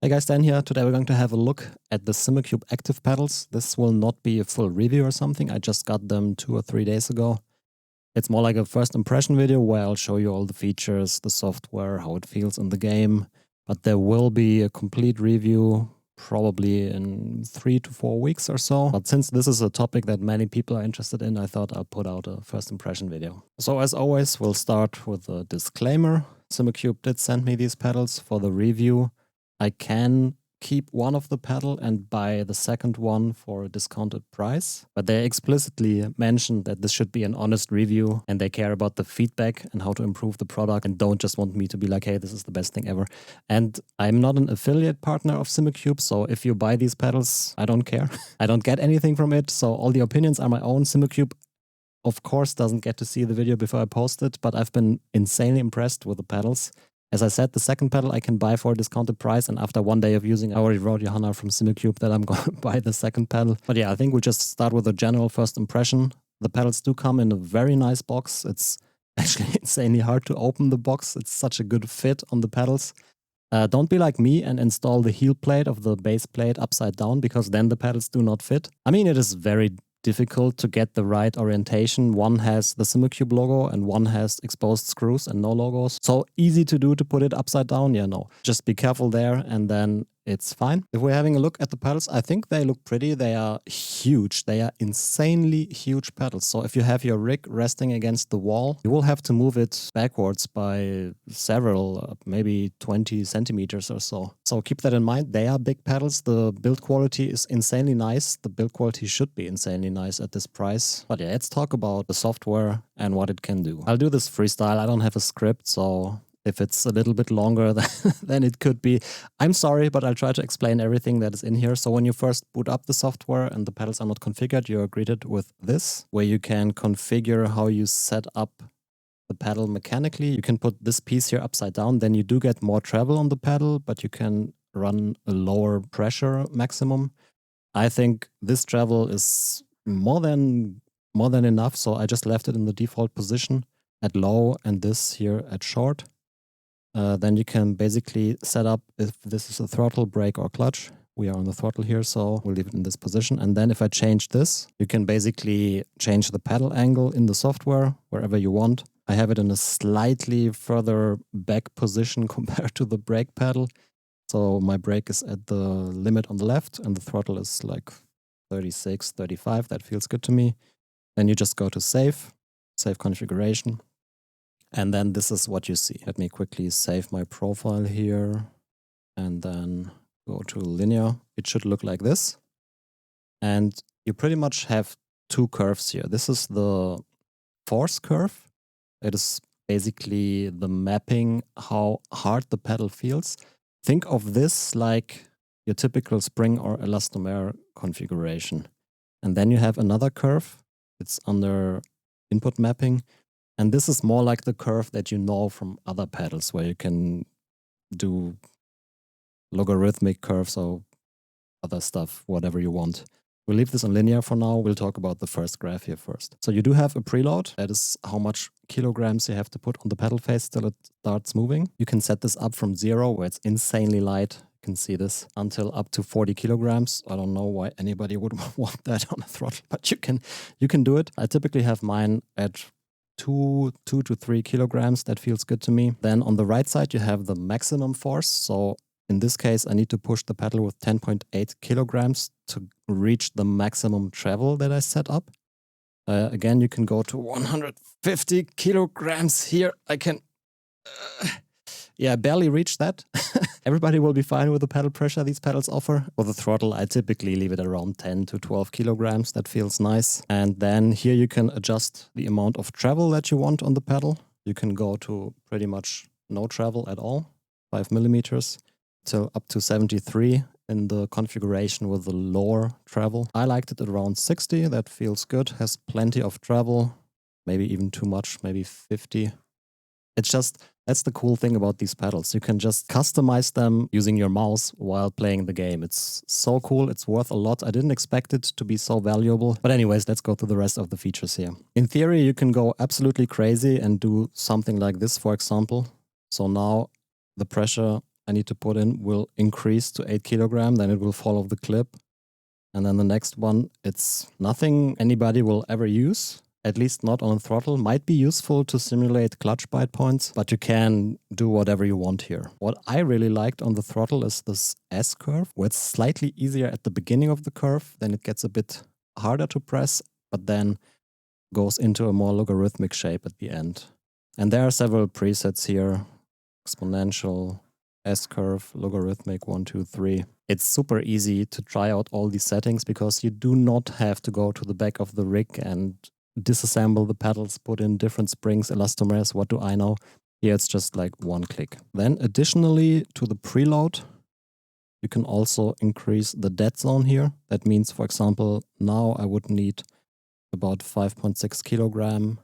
Hey guys, Dan here. Today we're going to have a look at the Simucube Active Pedals. This will not be a full review or something. I just got them 2 or 3 days ago. It's more like a first impression video where I'll show you all the features, the software, how it feels in the game. But there will be a complete review probably in 3 to 4 weeks or so. But since this is a topic that many people are interested in, I thought I'll put out a first impression video. So as always, we'll start with a disclaimer. Simucube did send me these pedals for the review. I can keep one of the pedal and buy the second one for a discounted price. But they explicitly mentioned that this should be an honest review and they care about the feedback and how to improve the product and don't just want me to be like, hey, this is the best thing ever. And I'm not an affiliate partner of Simucube, so if you buy these pedals, I don't care. I don't get anything from it, so all the opinions are my own. Simucube, of course, doesn't get to see the video before I post it, but I've been insanely impressed with the pedals. As I said, the second pedal I can buy for a discounted price, and after 1 day of using, I already wrote Johanna from Simucube that I'm going to buy the second pedal. But yeah, I think we just start with a general first impression. The pedals do come in a very nice box. It's actually insanely hard to open the box. It's such a good fit on the pedals. Don't be like me and install the heel plate of the base plate upside down, because then the pedals do not fit. I mean, it is very difficult to get the right orientation. One has the Simucube logo and one has exposed screws and no logos. So easy to do to put it upside down. Yeah, no. Just be careful there and then it's fine. If we're having a look at the pedals, I think they look pretty. They are huge. They are insanely huge pedals. So if you have your rig resting against the wall, you will have to move it backwards by several, maybe 20 centimeters or so. So keep that in mind. They are big pedals. The build quality is insanely nice. The build quality should be insanely nice at this price. But yeah, let's talk about the software and what it can do. I'll do this freestyle. I don't have a script, so if it's a little bit longer than it could be, I'm sorry, but I'll try to explain everything that is in here. So when you first boot up the software and the pedals are not configured, you're greeted with this, where you can configure how you set up the pedal mechanically. You can put this piece here upside down, then you do get more travel on the pedal, but you can run a lower pressure maximum. I think this travel is more than enough, so I just left it in the default position at low and this here at short. Then you can basically set up if this is a throttle, brake or clutch. We are on the throttle here, so we'll leave it in this position. And then if I change this, you can basically change the pedal angle in the software wherever you want. I have it in a slightly further back position compared to the brake pedal. So my brake is at the limit on the left and the throttle is like 36, 35. That feels good to me. Then you just go to save configuration. And then this is what you see. Let me quickly save my profile here and then go to linear. It should look like this. And you pretty much have 2 curves here. This is the force curve. It is basically the mapping how hard the pedal feels. Think of this like your typical spring or elastomer configuration. And then you have another curve. It's under input mapping. And this is more like the curve that you know from other pedals where you can do logarithmic curves or other stuff, whatever you want. We'll leave this on linear for now. We'll talk about the first graph here first. So you do have a preload. That is how much kilograms you have to put on the pedal face till it starts moving. You can set this up from 0, where it's insanely light. You can see this, until up to 40 kilograms. I don't know why anybody would want that on a throttle, but you can do it. I typically have mine at 2 to 3 kilograms. That feels good to me. Then on the right side, you have the maximum force. So in this case, I need to push the pedal with 10.8 kilograms to reach the maximum travel that I set up. Again, you can go to 150 kilograms here. I can, barely reach that. Everybody will be fine with the pedal pressure these pedals offer. For the throttle, I typically leave it around 10 to 12 kilograms. That feels nice. And then here you can adjust the amount of travel that you want on the pedal. You can go to pretty much no travel at all, 5 millimeters, till up to 73 in the configuration with the lower travel. I liked it at around 60. That feels good. Has plenty of travel, maybe even too much, maybe 50. It's just, that's the cool thing about these pedals. You can just customize them using your mouse while playing the game. It's so cool. It's worth a lot. I didn't expect it to be so valuable. But anyways, let's go through the rest of the features here. In theory, you can go absolutely crazy and do something like this, for example. So now the pressure I need to put in will increase to 8 kilogram, then it will follow the clip. And then the next one, it's nothing anybody will ever use, at least not on a throttle. Might be useful to simulate clutch bite points, but you can do whatever you want here. What I really liked on the throttle is this S curve, where it's slightly easier at the beginning of the curve, then it gets a bit harder to press, but then goes into a more logarithmic shape at the end. And there are several presets here, exponential, S-curve, logarithmic, 1, 2, 3. It's super easy to try out all these settings because you do not have to go to the back of the rig and disassemble the pedals, put in different springs, elastomers, what do I know. Here it's just like one click. Then additionally to the preload, you can also increase the dead zone here. That means, for example, now I would need about 5.6 kilogram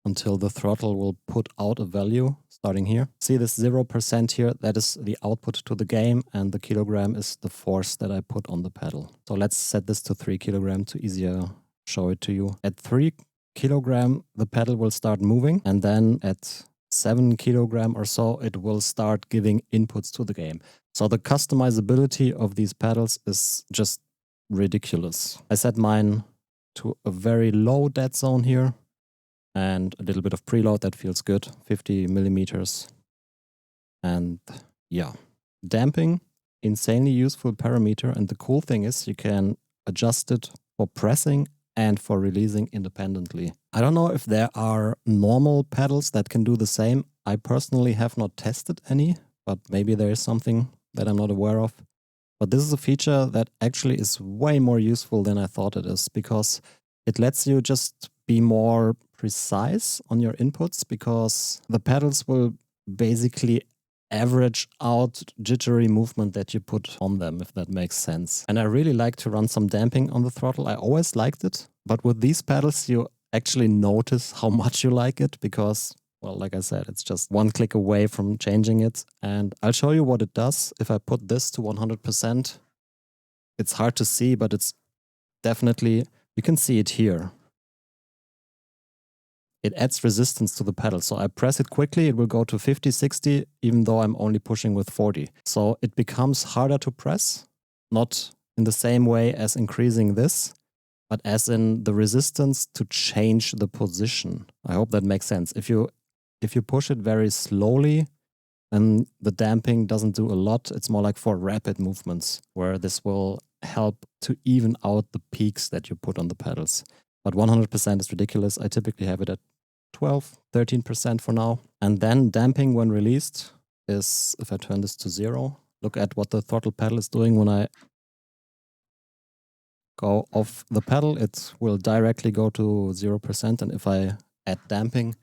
until the throttle will put out a value starting here. See this 0% here, that is the output to the game, and the kilogram is the force that I put on the pedal. So let's set this to 3 kilogram to easier show it to you. At 3 kilogram, the pedal will start moving, and then at 7 kilogram or so, it will start giving inputs to the game. So the customizability of these pedals is just ridiculous. I set mine to a very low dead zone here, and a little bit of preload, that feels good, 50 millimeters. And yeah, damping, insanely useful parameter. And the cool thing is you can adjust it for pressing and for releasing independently. I don't know if there are normal pedals that can do the same. I personally have not tested any, but maybe there is something that I'm not aware of. But this is a feature that actually is way more useful than I thought it is, because it lets you just be more precise on your inputs, because the pedals will basically average out jittery movement that you put on them, if that makes sense. And I really like to run some damping on the throttle. I always liked it, but with these pedals you actually notice how much you like it, because, well, like I said, it's just one click away from changing it. And I'll show you what it does. If I put this to 100%, it's hard to see, but it's definitely, you can see it here. It adds resistance to the pedal. So I press it quickly, it will go to 50, 60, even though I'm only pushing with 40. So it becomes harder to press, not in the same way as increasing this, but as in the resistance to change the position. I hope that makes sense. If you push it very slowly, then the damping doesn't do a lot. It's more like for rapid movements, where this will help to even out the peaks that you put on the pedals. But 100% is ridiculous. I typically have it at 12, 13% for now. And then damping when released is, if I turn this to 0, look at what the throttle pedal is doing. When I go off the pedal, it will directly go to 0%. And if I add damping,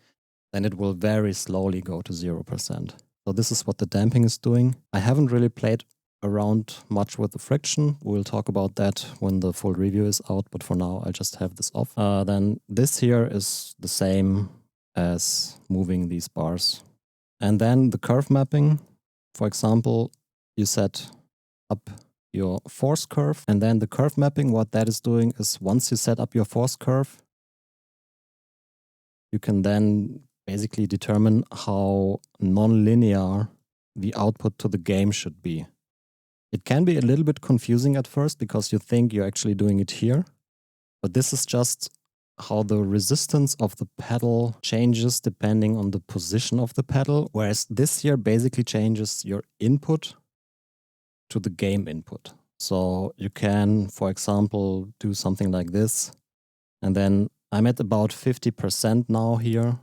then it will very slowly go to 0%. So this is what the damping is doing. I haven't really played around much with the friction. We'll talk about that when the full review is out, but for now I just have this off. Then this here is the same as moving these bars. And then the curve mapping, for example, you set up your force curve, and then the curve mapping, what that is doing is once you set up your force curve, you can then basically determine how non-linear the output to the game should be. It can be a little bit confusing at first because you think you're actually doing it here, but this is just how the resistance of the pedal changes depending on the position of the pedal, whereas this here basically changes your input to the game input. So you can, for example, do something like this, and then I'm at about 50% now here,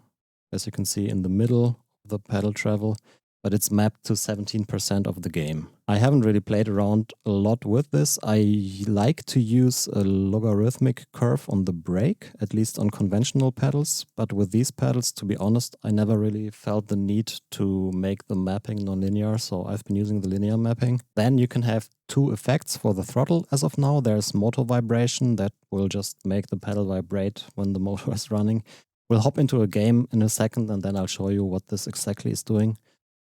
as you can see in the middle of the pedal travel, but it's mapped to 17% of the game. I haven't really played around a lot with this. I like to use a logarithmic curve on the brake, at least on conventional pedals, but with these pedals, to be honest, I never really felt the need to make the mapping nonlinear, so I've been using the linear mapping. Then you can have two effects for the throttle as of now. There's motor vibration that will just make the pedal vibrate when the motor is running. We'll hop into a game in a second and then I'll show you what this exactly is doing.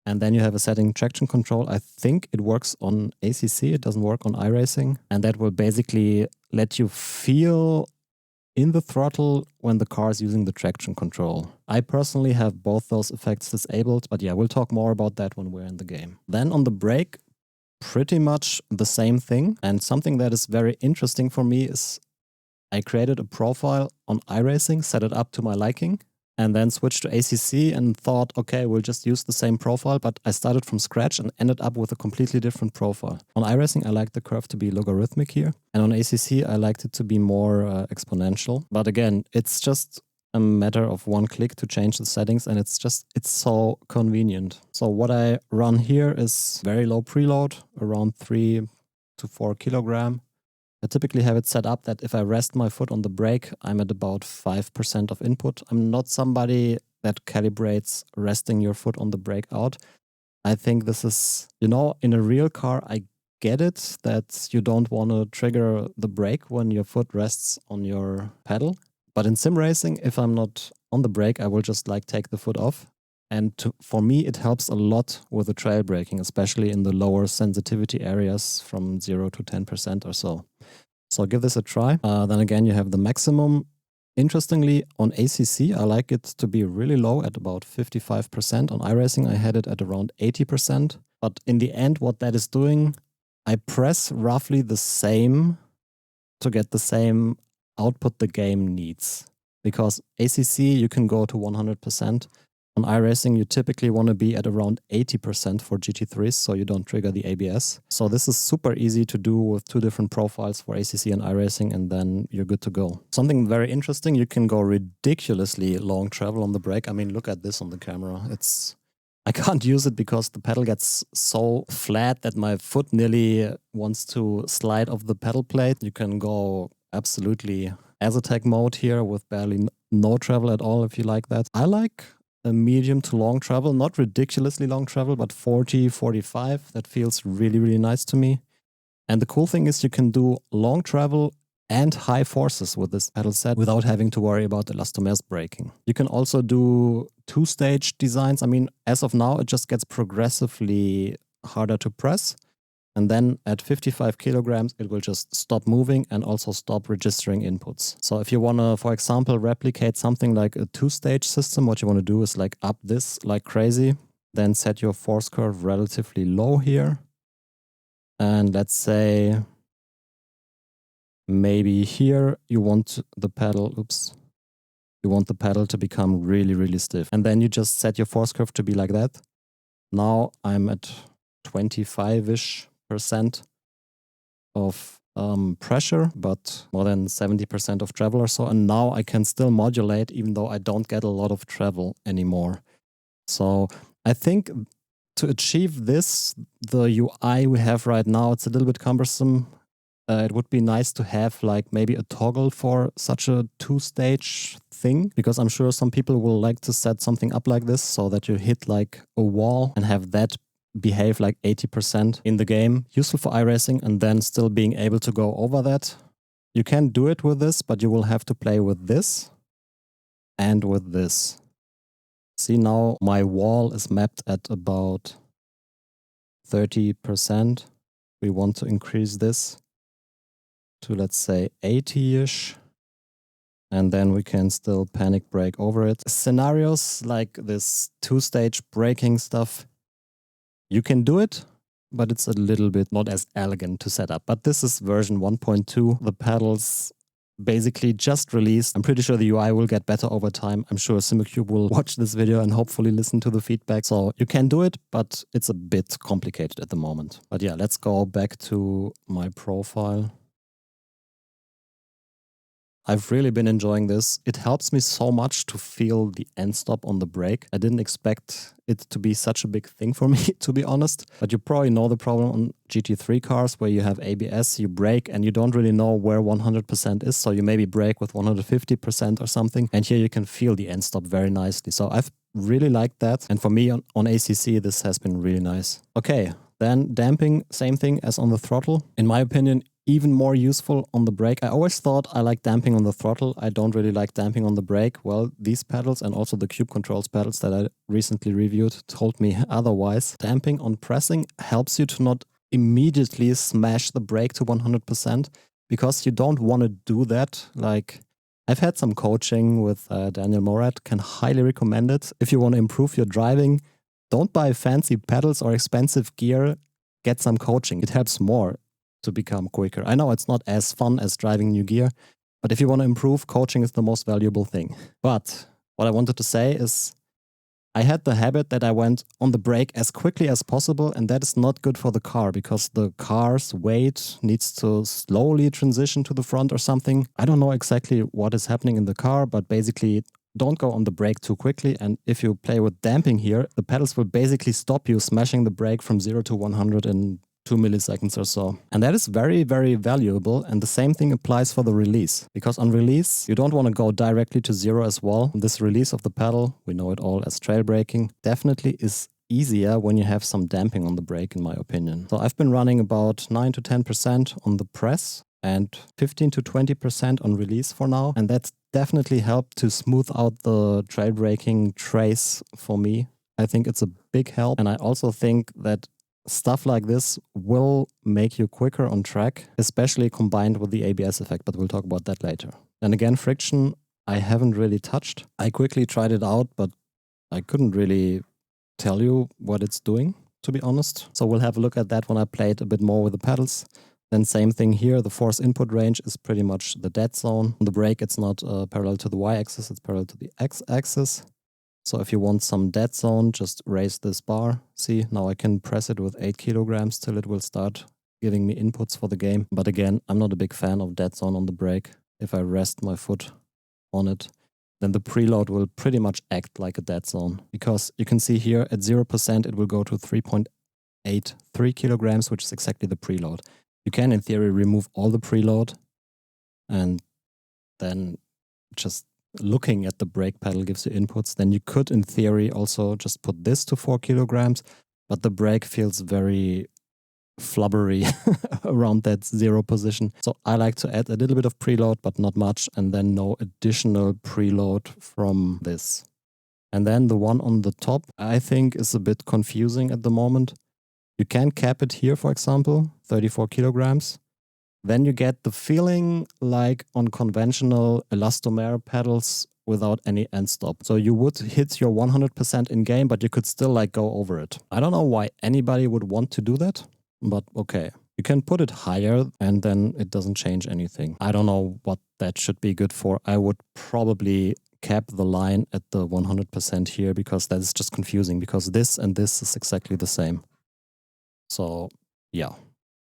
And then you have a setting traction control. I think it works on ACC, it doesn't work on iRacing. And that will basically let you feel in the throttle when the car is using the traction control. I personally have both those effects disabled, but yeah, we'll talk more about that when we're in the game. Then on the brake, pretty much the same thing. And something that is very interesting for me is I created a profile on iRacing, set it up to my liking, and then switched to ACC and thought, okay, we'll just use the same profile, but I started from scratch and ended up with a completely different profile. On iRacing, I like the curve to be logarithmic here, and on ACC, I liked it to be more exponential. But again, it's just a matter of one click to change the settings, and it's so convenient. So what I run here is very low preload, around 3 to 4 kilogram. I typically have it set up that if I rest my foot on the brake, I'm at about 5% of input. I'm not somebody that calibrates resting your foot on the brake out. I think this is, you know, in a real car, I get it that you don't want to trigger the brake when your foot rests on your pedal. But in sim racing, if I'm not on the brake, I will just like take the foot off. And for me, it helps a lot with the trail braking, especially in the lower sensitivity areas from 0 to 10% or so. So give this a try. Then again, you have the maximum. Interestingly, on ACC, I like it to be really low at about 55%. On iRacing, I had it at around 80%. But in the end, what that is doing, I press roughly the same to get the same output the game needs. Because ACC, you can go to 100%. On iRacing, you typically want to be at around 80% for GT3s, so you don't trigger the ABS. So this is super easy to do with 2 different profiles for ACC and iRacing, and then you're good to go. Something very interesting, you can go ridiculously long travel on the brake. I mean, look at this on the camera. I can't use it because the pedal gets so flat that my foot nearly wants to slide off the pedal plate. You can go absolutely Aztec mode here with barely no travel at all if you like that. I like a medium to long travel, not ridiculously long travel, but 40, 45. That feels really, really nice to me. And the cool thing is you can do long travel and high forces with this pedal set without having to worry about elastomers braking. You can also do 2-stage designs. I mean, as of now, it just gets progressively harder to press. And then at 55 kilograms, it will just stop moving and also stop registering inputs. So if you want to, for example, replicate something like a 2-stage system, what you want to do is like up this like crazy, then set your force curve relatively low here. And let's say maybe here you want the pedal, you want the pedal to become really, really stiff. And then you just set your force curve to be like that. Now I'm at 25-ish% of pressure, but more than 70% of travel or so. And now I can still modulate even though I don't get a lot of travel anymore. So I think to achieve this, the UI we have right now, it's a little bit cumbersome. It would be nice to have like maybe a toggle for such a 2-stage thing, because I'm sure some people will like to set something up like this so that you hit like a wall and have that behave like 80% in the game, useful for iRacing, and then still being able to go over that. You can do it with this, but you will have to play with this and with this. See, now my wall is mapped at about 30%. We want to increase this to, let's say, 80-ish. And then we can still panic brake over it. Scenarios like this 2-stage braking stuff, you can do it, but it's a little bit not as elegant to set up. But this is version 1.2. The pedals basically just released. I'm pretty sure the UI will get better over time. I'm sure Simucube will watch this video and hopefully listen to the feedback. So you can do it, but it's a bit complicated at the moment. But yeah, let's go back to my profile. I've really been enjoying this. It helps me so much to feel the end stop on the brake. I didn't expect it to be such a big thing for me, to be honest. But you probably know the problem on GT3 cars where you have ABS, you brake and you don't really know where 100% is. So you maybe brake with 150% or something. And here you can feel the end stop very nicely. So I've really liked that. And for me on ACC, this has been really nice. Okay, then damping, same thing as on the throttle. In my opinion, even more useful on the brake. I always thought I like damping on the throttle. I don't really like damping on the brake. Well, these pedals and also the Cube Controls pedals that I recently reviewed told me otherwise. Damping on pressing helps you to not immediately smash the brake to 100% because you don't want to do that. Like, I've had some coaching with Daniel Morat, can highly recommend it. If you want to improve your driving, don't buy fancy pedals or expensive gear, get some coaching. It helps more to become quicker. I know it's not as fun as driving new gear, but if you want to improve, coaching is the most valuable thing. But what I wanted to say is I had the habit that I went on the brake as quickly as possible, and that is not good for the car because the car's weight needs to slowly transition to the front or something. I don't know exactly what is happening in the car, but basically don't go on the brake too quickly. And if you play with damping here, the pedals will basically stop you smashing the brake from 0 to 100 in 2 milliseconds or so. And that is very, very valuable. And the same thing applies for the release. Because on release, you don't want to go directly to 0 as well. This release of the pedal, we know it all as trail braking, definitely is easier when you have some damping on the brake, in my opinion. So I've been running about 9 to 10% on the press and 15 to 20% on release for now. And that's definitely helped to smooth out the trail braking trace for me. I think it's a big help. And I also think that stuff like this will make you quicker on track, especially combined with the ABS effect, but we'll talk about that later. And again, friction, I haven't really touched. I quickly tried it out, but I couldn't really tell you what it's doing, to be honest. So we'll have a look at that when I played a bit more with the pedals. Then same thing here, the force input range is pretty much the dead zone. On the brake, it's not parallel to the y-axis, it's parallel to the x-axis. So if you want some dead zone, just raise this bar. See, now I can press it with 8 kilograms till it will start giving me inputs for the game. But again, I'm not a big fan of dead zone on the brake. If I rest my foot on it, then the preload will pretty much act like a dead zone. Because you can see here at 0%, it will go to 3.83 kilograms, which is exactly the preload. You can, in theory, remove all the preload and then just looking at the brake pedal gives you inputs. Then you could, in theory, also just put this to 4 kilograms, but the brake feels very flubbery around that 0 position. So I like to add a little bit of preload, but not much, and then no additional preload from this. And then the one on the top, I think, is a bit confusing at the moment. You can cap it here, for example, 34 kilograms. Then you get the feeling like on conventional elastomer pedals without any end stop. So you would hit your 100% in game, but you could still like go over it. I don't know why anybody would want to do that, but okay. You can put it higher and then it doesn't change anything. I don't know what that should be good for. I would probably cap the line at the 100% here because that is just confusing because this and this is exactly the same. So yeah.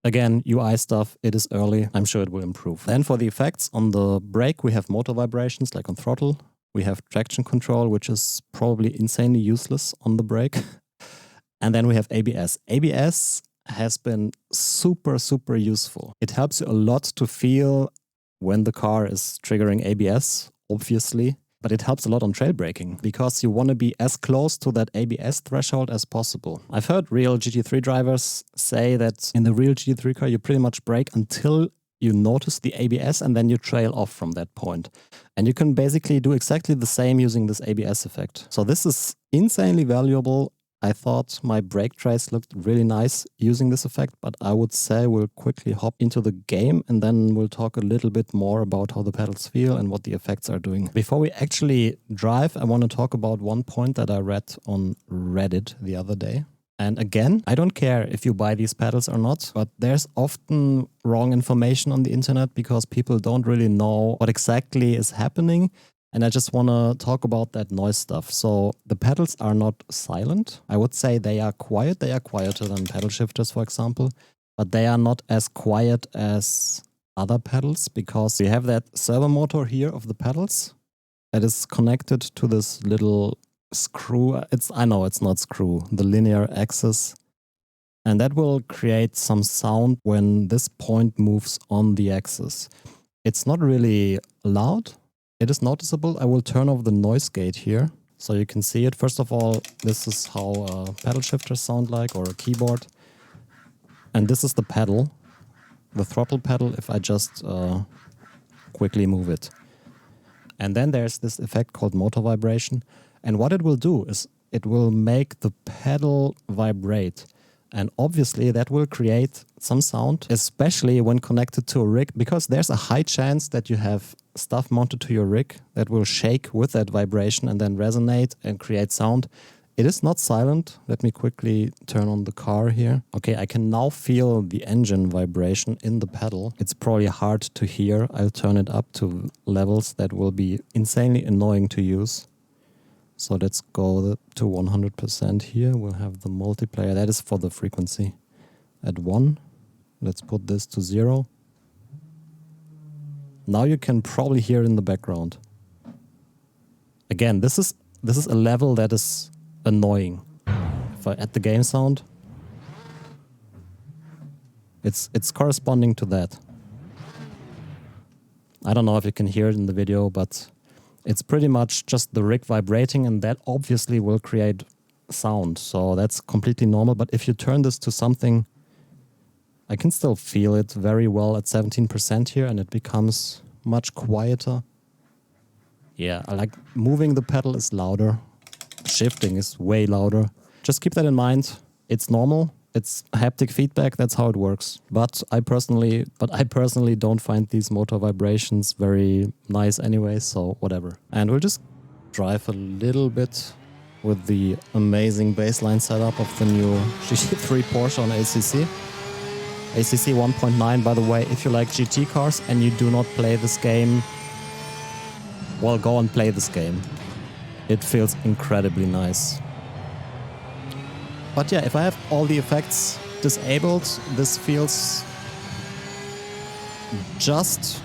Again, UI stuff, it is early. I'm sure it will improve. Then for the effects, on the brake, we have motor vibrations like on throttle. We have traction control, which is probably insanely useless on the brake. And then we have ABS. ABS has been super, super useful. It helps you a lot to feel when the car is triggering ABS, obviously. But it helps a lot on trail braking because you want to be as close to that ABS threshold as possible. I've heard real GT3 drivers say that in the real GT3 car, you pretty much brake until you notice the ABS and then you trail off from that point. And you can basically do exactly the same using this ABS effect. So this is insanely valuable. I thought my brake trace looked really nice using this effect, but I would say we'll quickly hop into the game and then we'll talk a little bit more about how the pedals feel and what the effects are doing. Before we actually drive, I want to talk about one point that I read on Reddit the other day. And again, I don't care if you buy these pedals or not, but there's often wrong information on the internet because people don't really know what exactly is happening. And I just want to talk about that noise stuff. So the pedals are not silent. I would say they are quiet. They are quieter than pedal shifters, for example. But they are not as quiet as other pedals because we have that servo motor here of the pedals that is connected to this little screw. I know it's not screw, the linear axis. And that will create some sound when this point moves on the axis. It's not really loud. It is noticeable. I will turn off the noise gate here so you can see it. First of all, this is how pedal shifters sound like, or a keyboard. And this is the pedal, the throttle pedal, if I just quickly move it. And then there's this effect called motor vibration. And what it will do is it will make the pedal vibrate. And obviously that will create some sound, especially when connected to a rig, because there's a high chance that you have stuff mounted to your rig that will shake with that vibration and then resonate and create sound. It is not silent. Let me quickly turn on the car here. Okay, I can now feel the engine vibration in the pedal. It's probably hard to hear. I'll turn it up to levels that will be insanely annoying to use. So let's go to 100% here. We'll have the multiplier. That is for the frequency. At 1. Let's put this to 0. Now you can probably hear it in the background. Again, this is a level that is annoying. If I add the game sound, it's corresponding to that. I don't know if you can hear it in the video, but it's pretty much just the rig vibrating, and that obviously will create sound. So that's completely normal. But if you turn this to something, I can still feel it very well at 17% here, and it becomes much quieter. Yeah, I like moving the pedal is louder. Shifting is way louder. Just keep that in mind. It's normal. It's haptic feedback. That's how it works. But I personally don't find these motor vibrations very nice anyway, so whatever. And we'll just drive a little bit with the amazing baseline setup of the new GT3 Porsche on ACC. ACC 1.9, by the way, if you like GT cars and you do not play this game, well, go and play this game. It feels incredibly nice. But yeah, if I have all the effects disabled, this feels just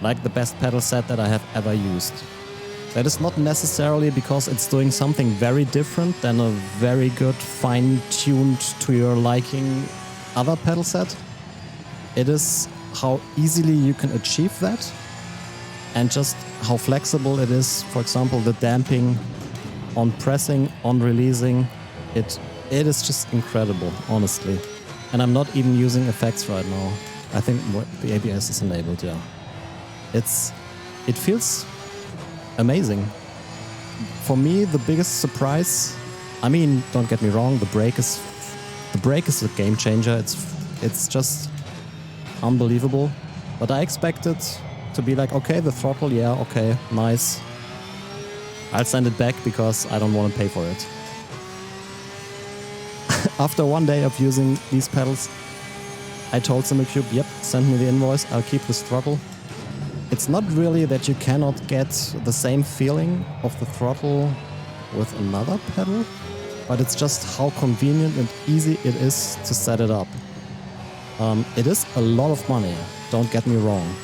like the best pedal set that I have ever used. That is not necessarily because it's doing something very different than a very good, fine-tuned to your liking other pedal set. It is how easily you can achieve that, and just how flexible it is. For example, the damping on pressing, on releasing, it is just incredible, honestly. And I'm not even using effects right now. I think the ABS is enabled, yeah. It feels amazing. For me, the biggest surprise, I mean, don't get me wrong, the brake is a game changer. It's just unbelievable. But I expected to be like, okay, the throttle, yeah, okay, nice. I'll send it back because I don't want to pay for it. After one day of using these pedals, I told Simucube, yep, send me the invoice, I'll keep this throttle. It's not really that you cannot get the same feeling of the throttle with another pedal, but it's just how convenient and easy it is to set it up. It is a lot of money, don't get me wrong.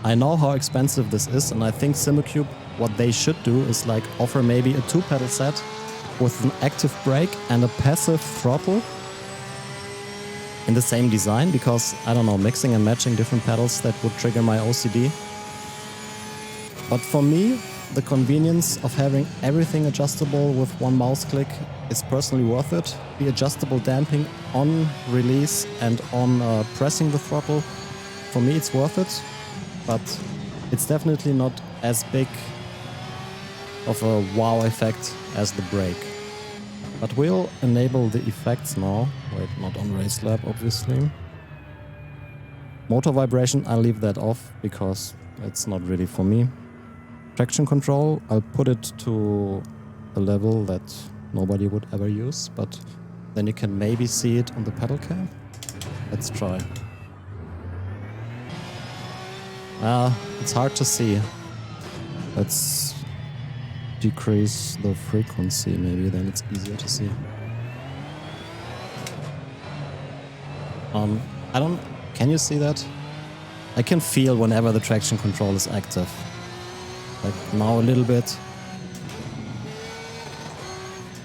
I know how expensive this is, and I think Simucube, what they should do is like offer maybe a 2-pedal set with an active brake and a passive throttle in the same design, because, I don't know, mixing and matching different pedals, that would trigger my OCD. But for me, the convenience of having everything adjustable with one mouse click is personally worth it. The adjustable damping on release and on pressing the throttle, for me it's worth it. But it's definitely not as big of a wow effect as the brake. But we'll enable the effects now. Wait, not on race lab, obviously. Motor vibration, I'll leave that off because it's not really for me. Traction control, I'll put it to a level that nobody would ever use, but then you can maybe see it on the pedal cam. Let's try. It's hard to see. Let's decrease the frequency, maybe then it's easier to see. Can you see that? I can feel whenever the traction control is active. Like now a little bit.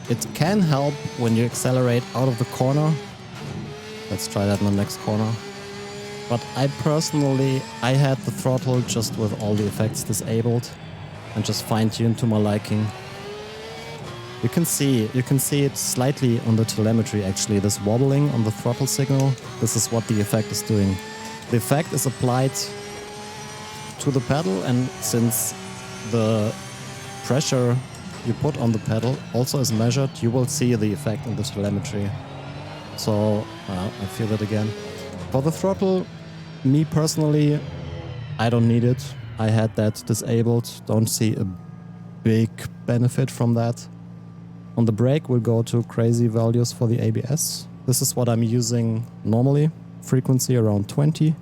It can help when you accelerate out of the corner. Let's try that in the next corner. But I personally, I had the throttle just with all the effects disabled and just fine-tuned to my liking. You can see it slightly on the telemetry actually, this wobbling on the throttle signal. This is what the effect is doing. The effect is applied to the pedal, and since the pressure you put on the pedal, also as measured, you will see the effect in the telemetry. So, I feel it again. For the throttle, me personally, I don't need it. I had that disabled, don't see a big benefit from that. On the brake, we'll go to crazy values for the ABS. This is what I'm using normally. Frequency around 20,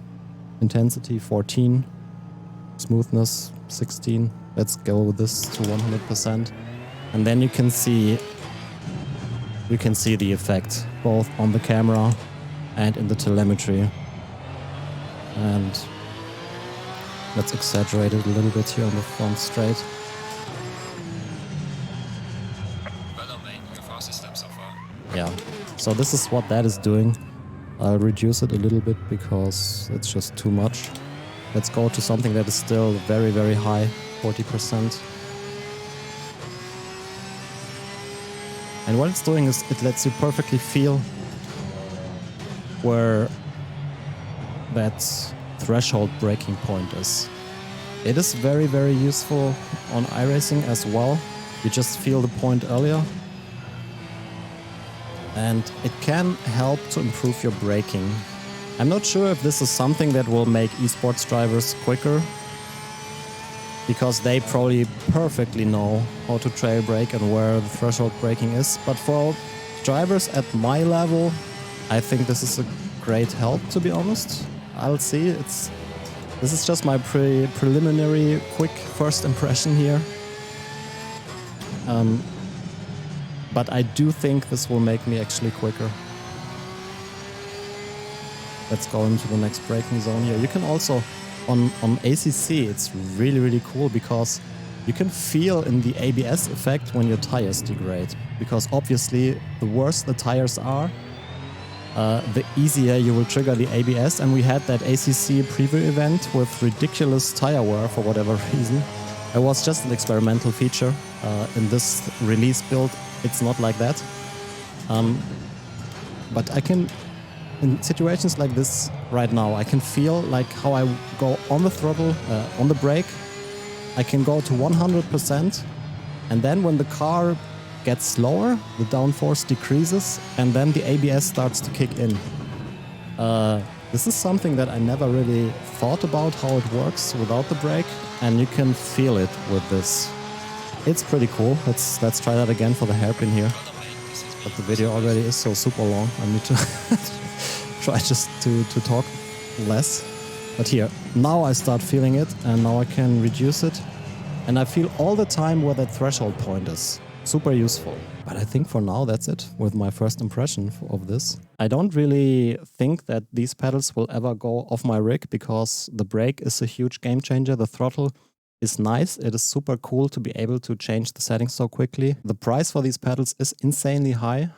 intensity 14, smoothness 16. Let's go with this to 100%. And then you can see the effect both on the camera and in the telemetry. And let's exaggerate it a little bit here on the front straight. Yeah, so this is what that is doing. I'll reduce it a little bit because it's just too much. Let's go to something that is still very, very high, 40%. And what it's doing is it lets you perfectly feel where that threshold breaking point is. It is very, very useful on iRacing as well. You just feel the point earlier. And it can help to improve your braking. I'm not sure if this is something that will make esports drivers quicker, because they probably perfectly know how to trail brake and where the threshold braking is. But for drivers at my level, I think this is a great help, to be honest. I'll see. This is just my preliminary quick first impression here. But I do think this will make me actually quicker. Let's go into the next braking zone here. You can also, on ACC, it's really, really cool because you can feel in the ABS effect when your tires degrade. Because obviously, the worse the tires are, the easier you will trigger the ABS. And we had that ACC preview event with ridiculous tire wear for whatever reason. It was just an experimental feature. In this release build, it's not like that. But I can, in situations like this right now, I can feel like how I go on the throttle, on the brake, I can go to 100%. And then when the car gets slower, the downforce decreases, and then the ABS starts to kick in. This is something that I never really thought about how it works without the brake, and you can feel it with this. It's pretty cool. Let's try that again for the hairpin here. But the video already is so super long. I need to try just to talk less. But here, now I start feeling it, and now I can reduce it. And I feel all the time where that threshold point is. Super useful. But I think for now that's it with my first impression of this. I don't really think that these pedals will ever go off my rig because the brake is a huge game changer. The throttle is nice. It is super cool to be able to change the settings so quickly. The price for these pedals is insanely high,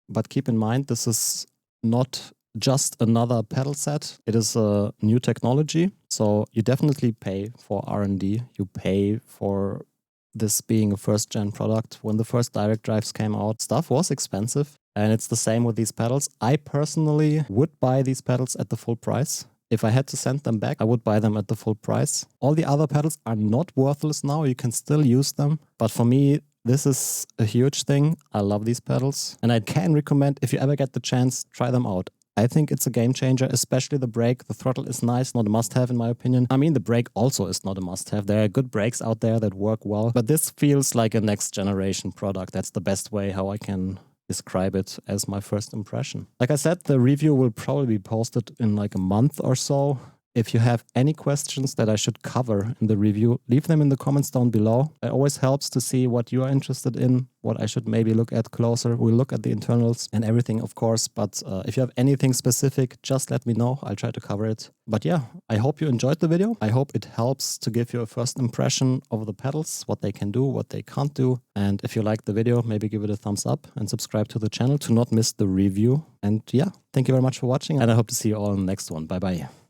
but keep in mind this is not just another pedal set. It is a new technology, so you definitely pay for R&D. You pay for this being a first-gen product. When the first direct drives came out, stuff was expensive, and it's the same with these pedals. I personally would buy these pedals at the full price. If I had to send them back, I would buy them at the full price. All the other pedals are not worthless now. You can still use them. But for me, this is a huge thing. I love these pedals. And I can recommend, if you ever get the chance, try them out. I think it's a game changer, especially the brake. The throttle is nice, not a must-have in my opinion. I mean, the brake also is not a must-have. There are good brakes out there that work well. But this feels like a next-generation product. That's the best way how I can describe it as my first impression. Like I said, the review will probably be posted in like a month or so. If you have any questions that I should cover in the review, leave them in the comments down below. It always helps to see what you are interested in, what I should maybe look at closer. We'll look at the internals and everything, of course. But if you have anything specific, just let me know. I'll try to cover it. But yeah, I hope you enjoyed the video. I hope it helps to give you a first impression of the pedals, what they can do, what they can't do. And if you liked the video, maybe give it a thumbs up and subscribe to the channel to not miss the review. And yeah, thank you very much for watching, and I hope to see you all in the next one. Bye-bye.